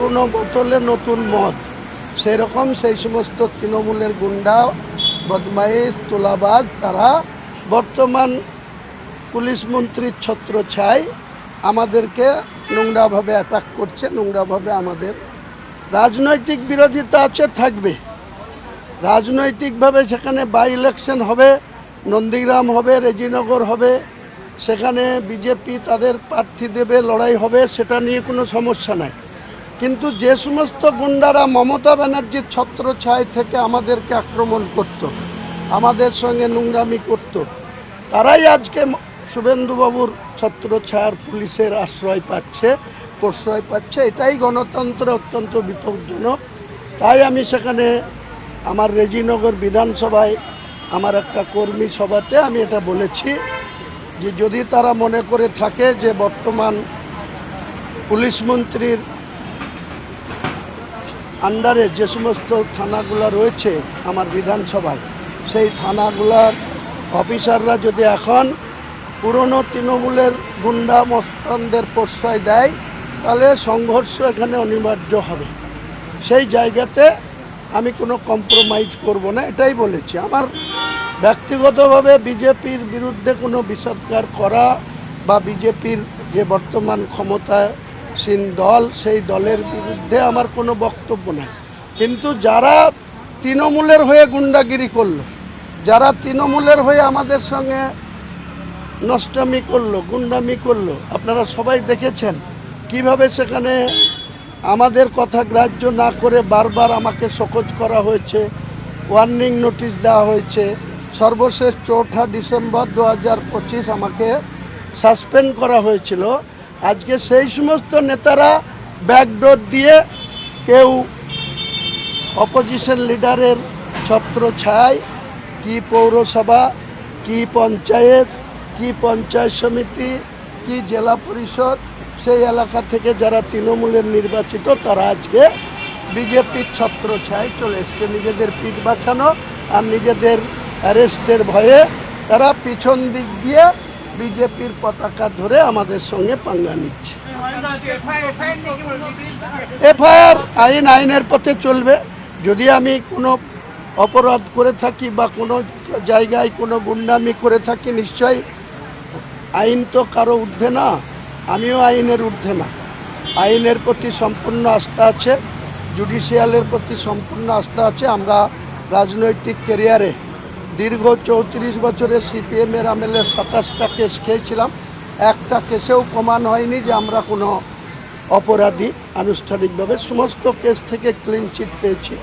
পুরনো বোতলে নতুন মদ, সেরকম সেই সমস্ত তৃণমূলের গুন্ডা, বদমাইশ, তোলাবাজ তারা বর্তমান পুলিশ মন্ত্রীর ছত্রছায়ায় আমাদেরকে নোংরাভাবে অ্যাটাক করছে, নোংরাভাবে আমাদের রাজনৈতিক বিরোধিতা আছে, থাকবে। রাজনৈতিকভাবে সেখানে বাই ইলেকশন হবে, নন্দীগ্রাম হবে, রেজিনগর হবে, সেখানে বিজেপি তাদের প্রার্থী দেবে, লড়াই হবে, সেটা নিয়ে কোনো সমস্যা নাই। কিন্তু যে সমস্ত গুন্ডারা মমতা ব্যানার্জির ছত্রছায়া থেকে আমাদেরকে আক্রমণ করত, আমাদের সঙ্গে নোংরামি করত, তারাই আজকে শুভেন্দুবাবুর ছত্রছায়ার পুলিশের আশ্রয় পাচ্ছে, প্রশ্রয় পাচ্ছে। এটাই গণতন্ত্রে অত্যন্ত বিপজ্জনক। তাই আমি সেখানে আমার রেজিনগর বিধানসভায় আমার একটা কর্মী সভাতে আমি এটা বলেছি যে যদি তারা মনে করে থাকে যে বর্তমান পুলিশ মন্ত্রীর আন্ডারে যে সমস্ত থানাগুলো রয়েছে আমার বিধানসভায়, সেই থানাগুলার অফিসাররা যদি এখন পুরনো তৃণমূলের গুন্ডা মস্তানদের প্রশ্রয় দেয়, তাহলে সংঘর্ষ এখানে অনিবার্য হবে। সেই জায়গাতে আমি কোনো কম্প্রোমাইজ করব না, এটাই বলেছি। আমার ব্যক্তিগতভাবে বিজেপির বিরুদ্ধে কোনো বিষোদ্গার করা বা বিজেপির যে বর্তমান ক্ষমতাসীন দল, সেই দলের বিরুদ্ধে আমার কোনো বক্তব্য নেই। কিন্তু যারা তৃণমূলের হয়ে গুন্ডাগিরি করলো, যারা তৃণমূলের হয়ে আমাদের সঙ্গে নষ্টামি করলো, গুন্ডামি করলো, আপনারা সবাই দেখেছেন কিভাবে সেখানে আমাদের কথা গ্রাহ্য না করে বারবার আমাকে শোকজ করা হয়েছে, ওয়ার্নিং নোটিশ দেওয়া হয়েছে। সর্বশেষ 4 ডিসেম্বর 2025 আমাকে সাসপেন্ড করা হয়েছিল। আজকে সেই সমস্ত নেতারা ব্যাকডোর দিয়ে কেউ অপোজিশন লিডারের ছত্রছায়ায়, কি পৌরসভা, কি পঞ্চায়েত, কি পঞ্চায়েত সমিতি, কি জেলা পরিষদ, সেই এলাকা থেকে যারা তৃণমূলের নির্বাচিত তারা আজকে বিজেপির ছত্রছায়ায় চলে এসছে। নিজেদের পিঠ বাঁচানো আর নিজেদের অ্যারেস্টের ভয়ে তারা পিছন দিক দিয়ে বিজেপির পতাকা ধরে আমাদের সঙ্গে পাঙ্গা নিচ্ছে। এফআইআর আইনের পথে চলবে। যদি আমি কোনো অপরাধ করে থাকি বা কোনো জায়গায় কোনো গুন্ডামি করে থাকি, নিশ্চয়ই আইন তো কারো ঊর্ধ্বে না, আমিও আইনের ঊর্ধ্বে না। আইনের প্রতি সম্পূর্ণ আস্থা আছে, জুডিশিয়ালের প্রতি সম্পূর্ণ আস্থা আছে। আমরা রাজনৈতিক ক্যারিয়ারে দীর্ঘ 34 বছরের সিপিএমের আমলে 27টা কেস খেয়েছিলাম, একটা কেসেও প্রমাণ হয়নি যে আমরা কোনো অপরাধী। আনুষ্ঠানিকভাবে সমস্ত কেস থেকে ক্লিন চিট পেয়েছি।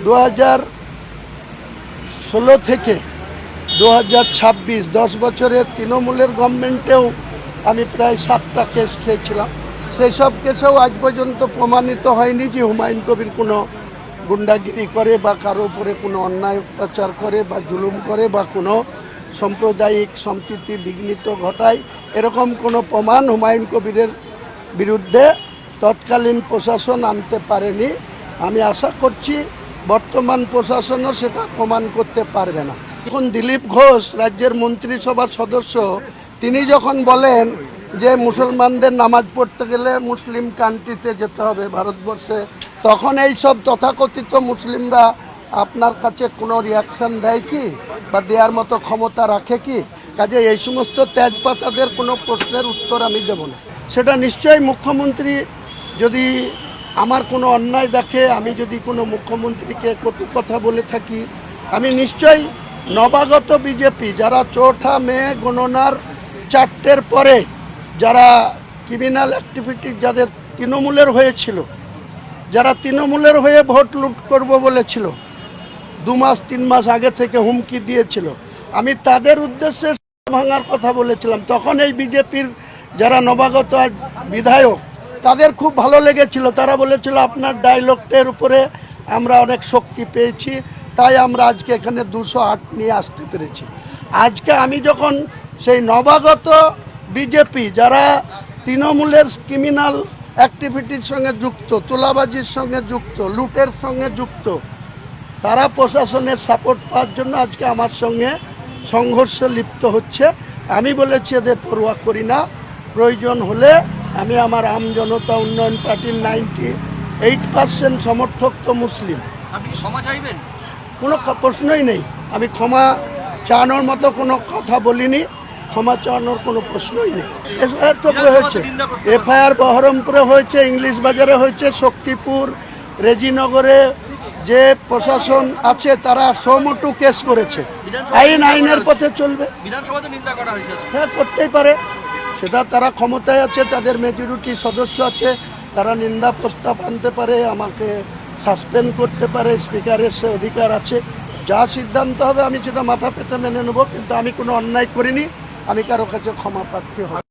2016 থেকে 2026 10 বছরের তৃণমূলের গভর্নমেন্টেও আমি প্রায় 7টা কেস খেয়েছিলাম। সেই সব কেসেও আজ পর্যন্ত প্রমাণিত হয়নি যে হুমায়ুন কবির কোনো গুন্ডাগিরি করে বা কারো উপরে কোনো অন্যায় অত্যাচার করে বা জুলুম করে বা কোনো সাম্প্রদায়িক সম্প্রীতি বিঘ্নিত ঘটায়, এরকম কোনো প্রমাণ হুমায়ুন কবিরের বিরুদ্ধে তৎকালীন প্রশাসন আনতে পারেনি। আমি আশা করছি বর্তমান প্রশাসনও সেটা প্রমাণ করতে পারবে না। এখন দিলীপ ঘোষ রাজ্যের মন্ত্রিসভার সদস্য, তিনি যখন বলেন যে মুসলমানদের নামাজ পড়তে গেলে মুসলিম কান্ট্রিতে যেতে হবে ভারতবর্ষে, তখন এই সব তথাকথিত মুসলিমরা আপনার কাছে কোনো রিয়াকশান দেয় কি বা দেওয়ার মতো ক্ষমতা রাখে কি? কাজে এই সমস্ত তেজপাতাদের কোনো প্রশ্নের উত্তর আমি দেব না। সেটা নিশ্চয়ই মুখ্যমন্ত্রী যদি আমার কোনো অন্যায় দেখে, আমি যদি কোনো মুখ্যমন্ত্রীকে কটু কথা বলে থাকি, আমি নিশ্চয়ই নবাগত বিজেপি যারা 4 মে গণনার 4টের পরে যারা ক্রিমিনাল অ্যাক্টিভিটি যাদের তৃণমূলের হয়েছিল, যারা তৃণমূলের হয়ে ভোট লুট করব বলেছিল, 2 মাস 3 মাস আগে থেকে হুমকি দিয়েছিল, আমি তাদের উদ্দেশ্যে ভাঙার কথা বলেছিলাম। তখন এই বিজেপির যারা নবাগত বিধায়ক তাদের খুব ভালো লেগেছিল। তারা বলেছিল আপনার ডায়লগটের উপরে আমরা অনেক শক্তি পেয়েছি, তাই আমরা আজকে এখানে 208 নিয়ে আসতে পেরেছি। আজকে আমি যখন সেই নবাগত বিজেপি যারা তৃণমূলের ক্রিমিনাল অ্যাক্টিভিটির সঙ্গে যুক্ত, তোলাবাজির সঙ্গে যুক্ত, লুটের সঙ্গে যুক্ত, তারা প্রশাসনের সাপোর্ট পাওয়ার জন্য আজকে আমার সঙ্গে সংঘর্ষে লিপ্ত হচ্ছে, আমি বলেছি এদের পরোয়া করি না। প্রয়োজন হলে আমি আমার আম জনতা উন্নয়ন পার্টির 8% সমর্থক তো মুসলিম। আপনি কি ক্ষমা চাইবেন? কোনো প্রশ্নই নেই। আমি ক্ষমা চাওয়ানোর মতো কোনো কথা বলিনি, ক্ষমা চাওয়ানোর কোনো প্রশ্নই নেই। এফআইআর তো হয়েছে, এফআইআর বহরমপুরে হয়েছে, ইংলিশ বাজারে হয়েছে, শক্তিপুর, রেজিনগরে যে প্রশাসন আছে তারা সমটু কেস করেছে। আইনের পথে চলবে। বিধানসভাতে নিন্দা করা হয়েছে। হ্যাঁ, করতেই পারে, সেটা তারা ক্ষমতায় আছে, তাদের মেজরিটি সদস্য আছে, তারা নিন্দা প্রস্তাব আনতে পারে, আমাকে সাসপেন্ড করতে পারে, স্পিকারের সে অধিকার আছে। যা সিদ্ধান্ত হবে আমি সেটা মাথা পেতে মেনে নেব, কিন্তু আমি কোনো অন্যায় করিনি, আমি কারো কাছে ক্ষমা প্রার্থী হব।